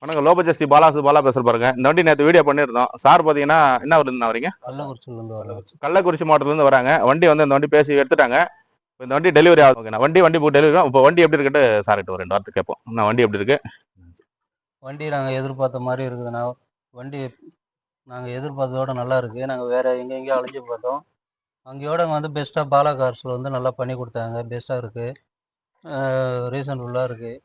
வணக்கம். Low budget Bala பேசுற பாருங்க. இந்த வண்டி நேற்று வீடியோ பண்ணியிருந்தோம். சார் பார்த்தீங்கன்னா என்ன ஊர்லேருந்து வரீங்க? கள்ளக்குறிச்சி மாவட்டத்துலேருந்து வராங்க. வண்டி வந்து இந்த வண்டி பேசி எடுத்துட்டாங்க. இந்த வண்டி டெலிவரி ஆகும். ஓகே, வண்டி டெலிவரி ஆகும். இப்போ வண்டி எப்படி இருக்குட்டு சார்கிட்ட ஒரு 2 வார்த்தை கேட்போம். நான் வண்டி எப்படி இருக்கு? வண்டி நாங்கள் எதிர்பார்த்த மாதிரி இருக்குதுண்ணா. வண்டி நாங்கள் எதிர்பார்த்ததோட நல்லா இருக்குது. நாங்கள் வேறு எங்கெங்கேயோ அழைச்சி பார்த்தோம். அங்கேயோட வந்து பெஸ்ட்டாக பாலா கார்ஸில் வந்து நல்லா பண்ணி கொடுத்தாங்க. பெஸ்ட்டாக இருக்குது, ரீசனபுளாக இருக்குது,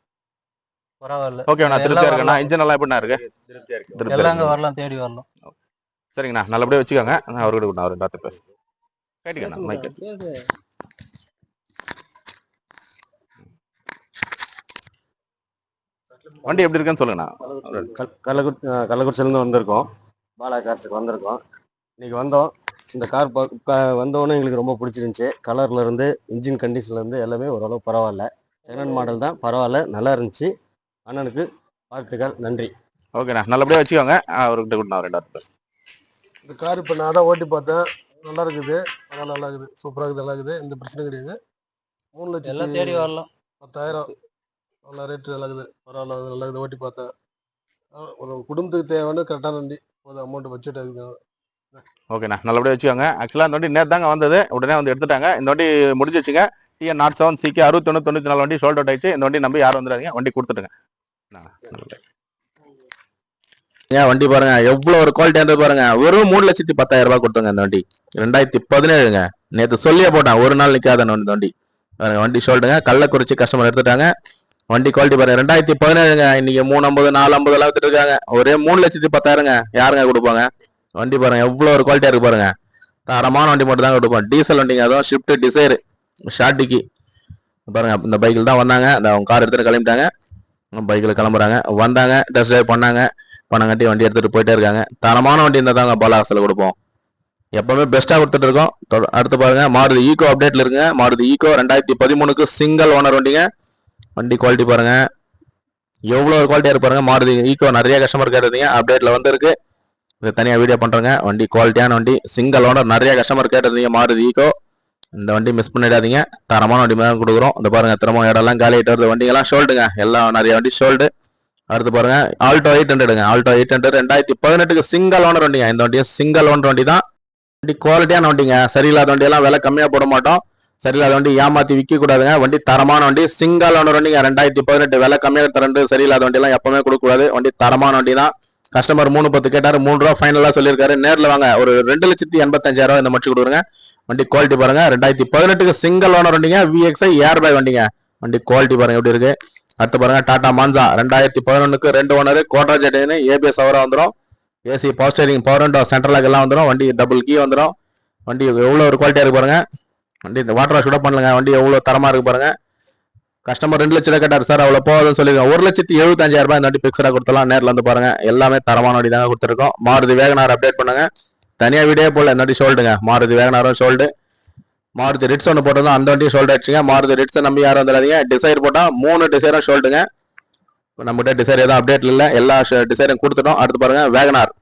பரவாயில்ல. ஓகே, நான் திருப்தியாக இருக்கேண்ணா. இன்ஜின் எல்லாம் எப்படிண்ணா இருக்கு? எல்லாங்க வரலாம், தேடி வரலாம். சரிங்கண்ணா, நல்லபடியாக வச்சுக்கோங்க. நான் அவர்கிட்ட நான் 2 வார்த்தை பேசுகிறேன். கேட்டுக்கண்ணா மைக்கு. வண்டி எப்படி இருக்குன்னு சொல்லுங்கண்ணா. கள்ளக்குறிச்சியிலேருந்து வந்திருக்கோம். பாலா கார்ஸுக்கு வந்திருக்கோம். இன்றைக்கி வந்தோம். இந்த கார் வந்தோடனே எங்களுக்கு ரொம்ப பிடிச்சிருந்துச்சி. கலர்லேருந்து இன்ஜின் கண்டிஷன்லேருந்து எல்லாமே ஓரளவு பரவாயில்ல. செகண்ட் மாடல் தான், பரவாயில்ல, நல்லா இருந்துச்சு. அண்ணனுக்கு வாழ்த்துக்கள், நன்றி. ஓகேண்ணா, நல்லபடியாக வச்சுக்கோங்க. அவர்கிட்ட கூட நான் 2 வார்த்தை பேசுகிறேன். இந்த கார் இப்போ நான் தான் ஓட்டி பார்த்தேன். நல்லா இருக்குது, பரவாயில்ல, நல்லா இருக்குது, சூப்பராக இருக்குது, நல்லா இருக்குது, எந்த பிரச்சனை கிடையாது. 3,00,000 எல்லாம் தேடி வரலாம். 10,000 நல்லா ரேட்டு, நல்லா இருக்குது, பரவாயில்ல, நல்லா இருக்குது, ஓட்டி பார்த்தேன். ஒரு குடும்பத்துக்கு தேவையான கரெக்டான வண்டி, ஒரு அமௌண்ட் பட்ஜெட் அதுக்கு. ஓகேண்ணா, நல்லபடியாக வச்சுக்கோங்க. ஆக்சுவலாக இந்த வண்டி நேற்று தாங்க வந்தது, உடனே வந்து எடுத்துட்டாங்க. இந்த வண்டி முடிஞ்சிச்சுங்க. TN07 CK 6194 வண்டி சோல்ட் அவுட் ஆயிடுச்சு. இந்த வண்டி நம்பி யாரும் வந்துடாதீங்க, வண்டி கொடுத்துட்டுங்க. வண்டி பாருங்க எவ்வளவு ஒரு குவாலிட்டி பாருங்க. வெறும் 3,10,000 கொடுத்துங்க. இந்த வண்டி 2017ங்க. நேற்று சொல்லியே போட்டான், ஒரு நாள் நிக்காத இந்த வண்டி பாருங்க. வண்டி சொல்லிட்டுங்க, கள்ளக்குறிச்சி கஸ்டமர் எடுத்துட்டாங்க. வண்டி குவாலிட்டி பாருங்க. 2017ங்க. இன்னைக்கு 350 450 எல்லாம் எடுத்துட்டு இருக்காங்க. ஒரே 3,10,000ங்க. யாருங்க கொடுப்பாங்க? வண்டி பாருங்க எவ்வளவு ஒரு குவாலிட்டியா இருக்கு பாருங்க. தரமான வண்டி மட்டும் தாங்க கொடுப்போம். டீசல் வண்டிங்க, அதுவும் ஷிஃப்ட் டிசைர் ஷார்ட்டிக்கு பாருங்க. இந்த பைக்கில் தான் வந்தாங்க. அவங்க கார் எடுத்துட்டு கிளம்பிட்டாங்க. பைக்கில் கிளம்புறாங்க. வந்தாங்க, டெஸ்ட் ட்ரைவ் பண்ணாங்க. பணம் கட்டி வண்டி எடுத்துட்டு போயிட்டே இருக்காங்க. தரமான வண்டி இருந்தால் தாங்க பாலாசில் கொடுப்போம். எப்பவுமே பெஸ்ட்டாக கொடுத்துட்டு இருக்கோம். அடுத்து பாருங்க, மாருதி ஈகோ அப்டேட்ல இருக்குங்க. மாருதி ஈகோ 2013க்கு சிங்கிள் ஓனர் வண்டிங்க. வண்டி குவாலிட்டி பாருங்க எவ்வளோ ஒரு குவாலிட்டியாக இருப்பாருங்க. மாருதி ஈகோ நிறைய கஸ்டமர் கேட்டிருந்தீங்க, அப்டேட்ல வந்துருக்கு. இது தனியாக வீடியோ பண்ணுறேங்க. வண்டி குவாலிட்டியான வண்டி, சிங்கிள் ஓனர், நிறைய கஸ்டமர் கேட்டிருந்தீங்க. மாருதி ஈகோ, இந்த வண்டி மிஸ் பண்ணிடாதீங்க. தரமான வண்டி மேலே கொடுக்குறோம். இந்த பாருங்க, திரும்ப இடம்லாம் காலி ஆகிட்டு வருது. வண்டிங்கெல்லாம் ஷோல்டுங்க, எல்லாம் நிறைய வண்டி ஷோல்டு. அடுத்து பாருங்க, ஆல்டோ 800ங்க. ஆல்டோ 800 2018க்கு சிங்கிள் ஓனர் வண்டிங்க. இந்த வண்டியும் சிங்கிள் ஓனர் வண்டி தான். வண்டி குவாலிட்டியான வண்டிங்க. சரியில்லாத வண்டியெல்லாம் விலை கம்மியாக போட மாட்டோம். சரியில்லாத வண்டி ஏமாற்றி விற்க கூடாதுங்க. வண்டி தரமான வண்டி, சிங்கிள் ஓனர் வண்டிங்க. 2018 விலை கம்மியாக தரண்டு. சரியில்லாத வண்டியெல்லாம் எப்பவுமே கொடுக்கக்கூடாது. வண்டி தரமான வண்டி தான். கஸ்டமர் 3,10 கேட்டாரு, 3 ரூபா ஃபைனலாக சொல்லியிருக்காரு. நேரில் வாங்க, ஒரு 2,85,000 இந்த முடிச்சு கொடுக்குறேங்க. வண்டி குவாலிட்டி பாருங்க. 2018க்கு சிங்கிள் ஓனர் வண்டிங்க. VXI ஏர் பேக் வண்டிங்க. வண்டி குவாலிட்டி பாருங்க எப்படி இருக்கு. அடுத்து பாருங்க, டாடா மான்சா 2011க்கு 2 ஓனர், கோட்ராஜ் ABS அவரா வந்துடும். AC power steering, power window, central lock எல்லாம் வந்துடும். வண்டி டபுள் கீ வந்துடும். வண்டி எவ்வளோ ஒரு குவாலிட்டியாக இருக்கு பாருங்க. வண்டி வாட்டர் வாஷ் கூட பண்ணலங்க. வண்டி எவ்வளோ தரமாக இருக்கு பாருங்க. கஸ்டமர் 2 லட்சம் கேட்டார் சார், அவ்வளோ போகுதுன்னு சொல்லியிருக்கோம். 1,75,000 இந்த வண்டி பிக்சராக கொடுத்தலாம். நேரில் வந்து பாருங்க, எல்லாமே தரமான வண்டி தாங்க கொடுத்துருக்கோம். மாருதி வேகனார் அப்டேட் பண்ணுங்க. தனியாக வீடியோ போல இந்த வண்டி சோல்டுங்க. மாருதி வேகனாரும் சோல்டு. மாருதி ரிட்ஸ் ஒன்று போட்டதும் அந்த வண்டியும் சோல்டு ஆயிடுச்சுங்க. மாருதி ரிட்ஸை நம்பி யாரும் வந்துடாதீங்க. டிசைர் போட்டால் 3 டிசைரும் சோல்டுங்க. நம்மகிட்ட டிசைர் எதுவும் அப்டேட்ல இல்லை, எல்லா டிசைரும் கொடுத்துட்டோம். அடுத்து பாருங்க, வேகனார்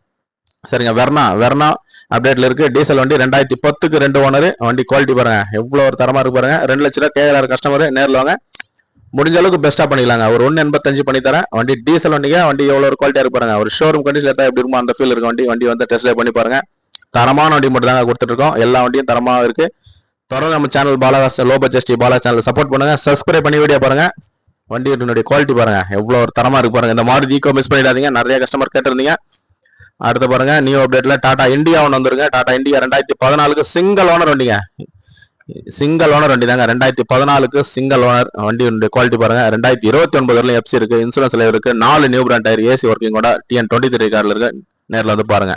சரிங்க. வெர்னா அப்டேட்ல இருக்கு. டீசல் வண்டி 2010க்கு 2 ஓனர். வண்டி குவாலிட்டி பாருங்க எவ்வளோ ஒரு தரமா இருக்கு பாருங்க. 2 லட்ச ரூபா கேட்கறாரு கஸ்டமர். நேரில் வாங்க, முடிஞ்ச அளவுக்கு பெஸ்ட்டா பண்ணிக்கலாங்க. ஒரு 1,85 பண்ணி தரேன். வண்டி டீசல் வண்டிங்க. வண்டி எவ்வளோ ஒரு குவாலிட்டியா இருக்கு பாருங்க. ஒரு ஷோரூம் கண்டிஷன் எடுத்தா எப்படி இருக்குமோ அந்த ஃபீல் இருக்கு வண்டி. வண்டி வந்து டெஸ்ட் ட்ரைவ் பண்ணி பாருங்க. தரமான வண்டி மட்டும் தாங்க கொடுத்துட்டு இருக்கோம். எல்லா வண்டியும் தரமாக இருக்கு. தொடர்ந்து நம்ம சேனல் பாலாகாஸ் low budget Bala channel support பண்ணுங்க. சப்ஸ்கிரைப் பண்ணி வீடியோ பாருங்க. வண்டியினுடைய குவாலிட்டி பாருங்க எவ்வளோ ஒரு தரமா இருக்கு பாருங்க. இந்த மாருதி ஈகோ மிஸ் பண்ணிடாதீங்க, நிறைய கஸ்டமர் கேட்டிருந்தீங்க. அடுத்து பாருங்க, நியூ அப்டேட்ல டாடா இண்டியா ஒன்று வந்துருங்க. டாடா இண்டியா 2014க்கு சிங்கிள் ஓனர் வண்டிங்க. சிங்கிள் ஓனர் வண்டி தாங்க. 2014க்கு சிங்கிள் ஓனர் வண்டி. குவாலிட்டி பாருங்க. 2029 வரலையும் FC இருக்கு, இன்சூரன்ஸ்ல இருக்கு, 4 new brand tyre, AC working கூட, TN23 கார்ல இருக்கு. நேரில் வந்து பாருங்க.